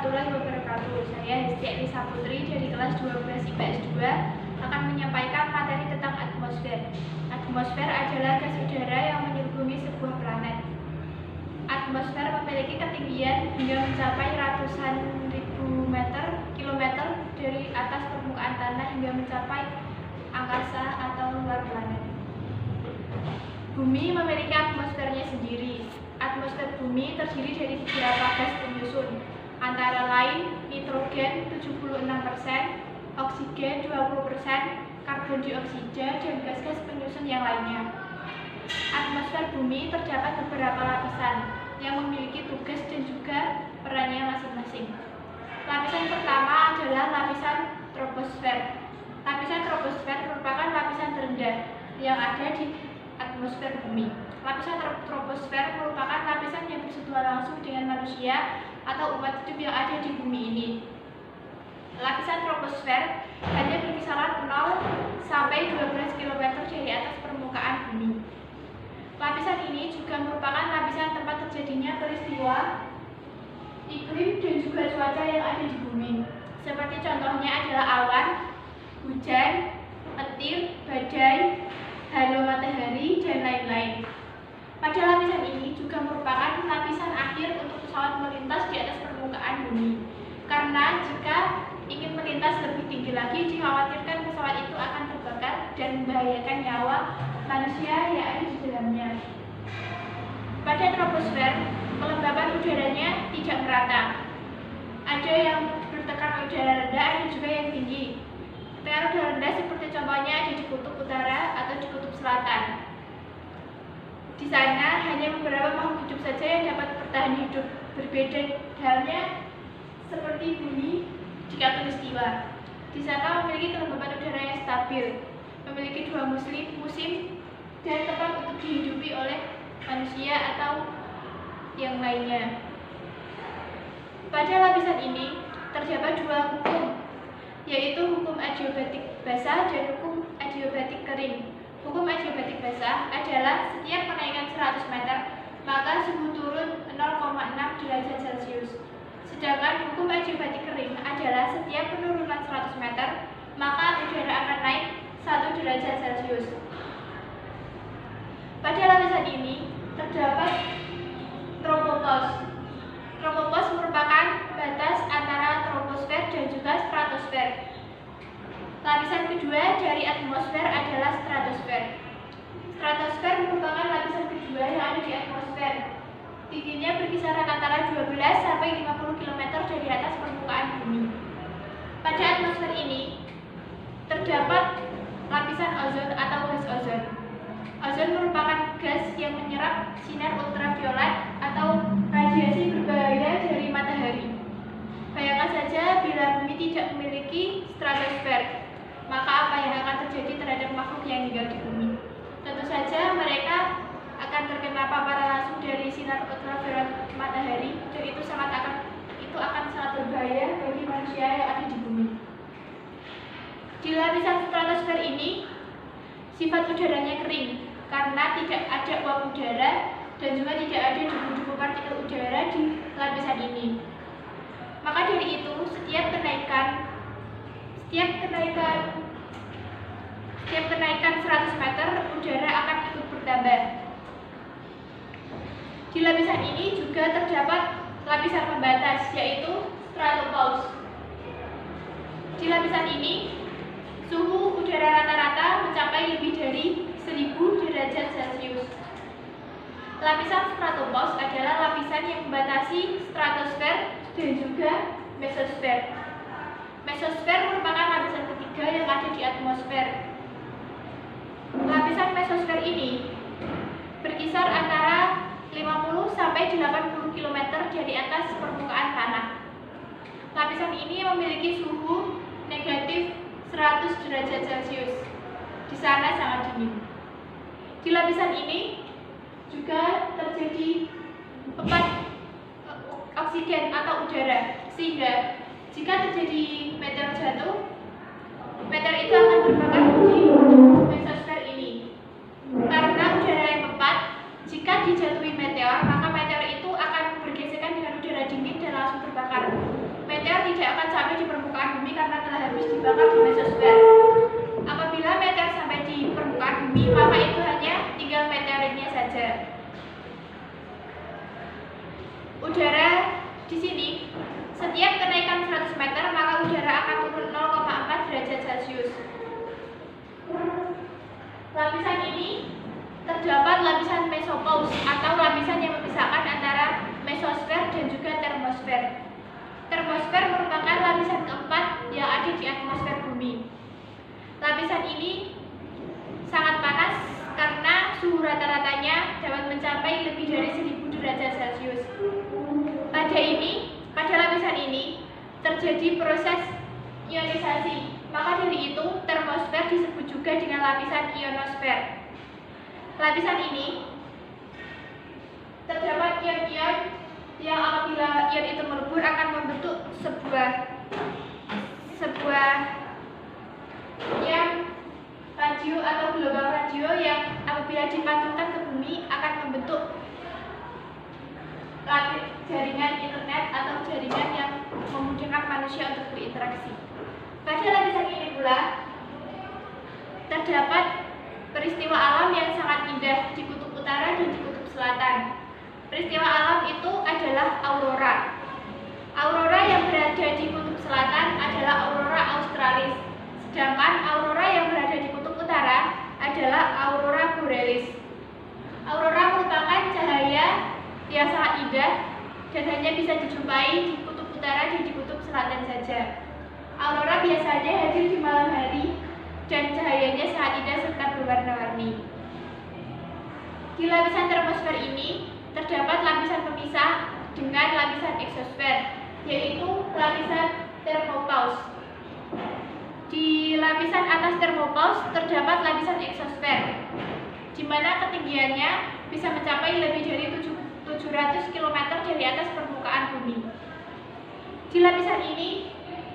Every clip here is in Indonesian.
warahmatullahi wabarakatuh. Saya Hesti Elisa Putri dari kelas 12 IPS 2 akan menyampaikan materi tentang atmosfer. Atmosfer adalah gas udara yang menyelimuti sebuah planet. Atmosfer memiliki ketinggian hingga mencapai ratusan ribu kilometer dari atas permukaan tanah hingga mencapai angkasa atau luar planet. Bumi memiliki atmosfernya sendiri. Atmosfer bumi terdiri dari beberapa gas penyusun, antara lain nitrogen 76%, oksigen 20%, karbon dioksida, dan gas-gas penyusun yang lainnya. Atmosfer bumi terdapat beberapa lapisan yang memiliki tugas dan juga perannya masing-masing. Lapisan pertama adalah lapisan troposfer. Lapisan troposfer merupakan lapisan terendah yang ada di atmosfer bumi. Lapisan troposfer merupakan lapisan yang bersentuhan langsung dengan manusia atau umat hidup yang ada di bumi ini. Lapisan troposfer hanya berkisaran 0 sampai 12 km dari atas permukaan bumi. Lapisan ini juga merupakan lapisan tempat terjadinya peristiwa iklim dan juga cuaca yang ada di bumi. Seperti contohnya adalah awan, hujan, petir, badai, halo matahari, dan lain-lain. Pada lapisan ini juga merupakan lapisan akhir untuk pesawat melintas di atas permukaan bumi. Karena jika ingin melintas lebih tinggi lagi, dikhawatirkan pesawat itu akan terbakar dan membahayakan nyawa manusia yang ada di dalamnya. Pada troposfer, kelembaban udaranya tidak merata. Ada yang bertekanan udara rendah, ada juga yang tinggi. Tekanan udara rendah seperti contohnya ada di kutub utara atau di kutub selatan. Di sana hanya beberapa makhluk hidup saja yang dapat bertahan hidup. Berbeda halnya seperti bumi di khatulistiwa. Di sana memiliki kelembaban udara yang stabil, memiliki dua musim dan tempat untuk dihidupi oleh manusia atau yang lainnya. Pada lapisan ini terdapat dua hukum, yaitu hukum adiabatik basah dan hukum adiabatik kering. Hukum adiabatik basah adalah setiap kenaikan 100 meter, maka suhu turun 0,6 derajat Celcius. Sedangkan hukum adiabatik kering adalah setiap penurunan 100 meter, maka udara akan naik 1 derajat Celcius. Pada lapisan ini terdapat tropopause. Tropopause merupakan batas antara troposfer dan juga stratosfer. Lapisan kedua dari atmosfer adalah stratosfer. Stratosfer merupakan lapisan kedua yang ada di atmosfer. Tingginya berkisaran antara 12 sampai 50 km dari atas permukaan bumi. Pada atmosfer ini terdapat lapisan ozon atau gas ozon. Ozon merupakan gas yang menyerap sinar ultraviolet atau radiasi berbahaya dari matahari. Bayangkan saja bila bumi tidak memiliki stratosfer, maka apa yang akan terjadi terhadap makhluk yang tinggal di bumi? Tentu saja mereka akan terkena paparan langsung dari sinar ultraviolet matahari, dan itu akan sangat berbahaya bagi manusia yang ada di bumi. Di lapisan stratosfer ini, sifat udaranya kering karena tidak ada uap udara dan juga tidak ada debu-debu partikel udara di lapisan ini. Maka dari itu, setiap kenaikan 100 meter, udara akan ikut bertambah. Di lapisan ini juga terdapat lapisan pembatas, yaitu stratopause. Di lapisan ini, suhu udara rata-rata mencapai lebih dari 1000 derajat Celcius. Lapisan stratopause adalah lapisan yang membatasi stratosfer dan juga mesosfer. Mesosfer merupakan lapisan ketiga yang ada di atmosfer. Lapisan mesosfer ini berkisar antara 50 sampai 80 km dari atas permukaan tanah. Lapisan ini memiliki suhu negatif 100 derajat Celcius. Di sana sangat dingin. Di lapisan ini juga terjadi empat oksigen atau udara, sehingga jika terjadi meteor jatuh, meteor itu akan terbakar di mesosfer ini. Karena udara yang tepat, jika dijatuhi meteor, maka meteor itu akan bergesekan dengan udara dingin dan langsung terbakar. dibakar di mesosfer. Apabila meteor sampai di permukaan bumi, maka itu hanya tinggal meteoritnya saja. Udara di sini, setiap kenaikan 100 meter, maka udara akan turun 0,4 derajat Celcius. Lapisan ini terdapat lapisan mesopause atau lapisan yang memisahkan antara mesosfer dan juga termosfer. Termosfer merupakan lapisan keempat yang ada di atmosfer bumi. Lapisan ini sangat panas karena suhu rata-ratanya dapat mencapai lebih dari 1000 derajat Celcius. Pada lapisan ini terjadi proses ionisasi. Maka dari itu termosfer disebut juga dengan lapisan ionosfer. Lapisan ini terdapat ion-ion yang apabila ion itu melebur akan membentuk sebuah yang radio atau gelombang radio yang apabila dipantulkan ke bumi akan membentuk jaringan internet atau jaringan yang memudahkan manusia untuk berinteraksi. Pada lapisan ini pula terdapat peristiwa alam yang sangat indah di kutub utara dan di kutub selatan. Peristiwa alam itu adalah aurora. Aurora yang berada di kutub selatan adalah aurora australis, sedangkan aurora yang berada di kutub utara adalah aurora borealis. Aurora merupakan cahaya yang sangat indah dan hanya bisa dijumpai di kutub utara dan di kutub selatan saja. Aurora biasanya hadir di malam hari dan cahayanya sangat indah serta berwarna-warni. Di lapisan termosfer ini terdapat lapisan pemisah dengan lapisan eksosfer, yaitu lapisan thermopause. Di lapisan atas thermopause terdapat lapisan eksosfer, di mana ketinggiannya bisa mencapai lebih dari 700 km dari atas permukaan bumi. Di lapisan ini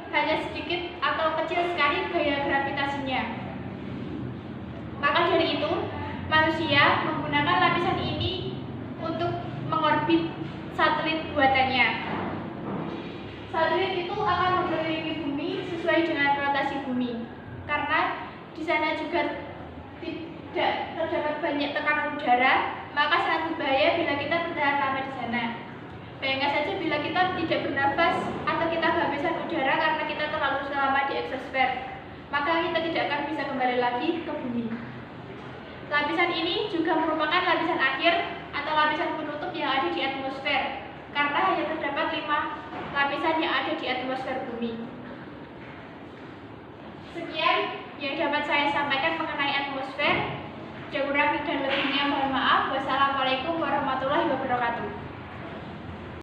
hanya sedikit atau kecil sekali gaya gravitasinya. Maka dari itu, manusia menggunakan lapisan ini untuk mengorbit satelit buatannya. Satelit itu akan mengelilingi bumi sesuai dengan rotasi bumi. Karena di sana juga tidak terdapat banyak tekanan udara, maka sangat berbahaya bila kita bertahan lama di sana. Bayangkan saja bila kita tidak bernafas atau kita kehabisan udara karena kita terlalu lama di eksosfer, maka kita tidak akan bisa kembali lagi ke bumi. Lapisan ini juga merupakan lapisan akhir atau lapisan penutup yang ada di atmosfer, karena hanya terdapat 5 lapisan yang ada di atmosfer bumi.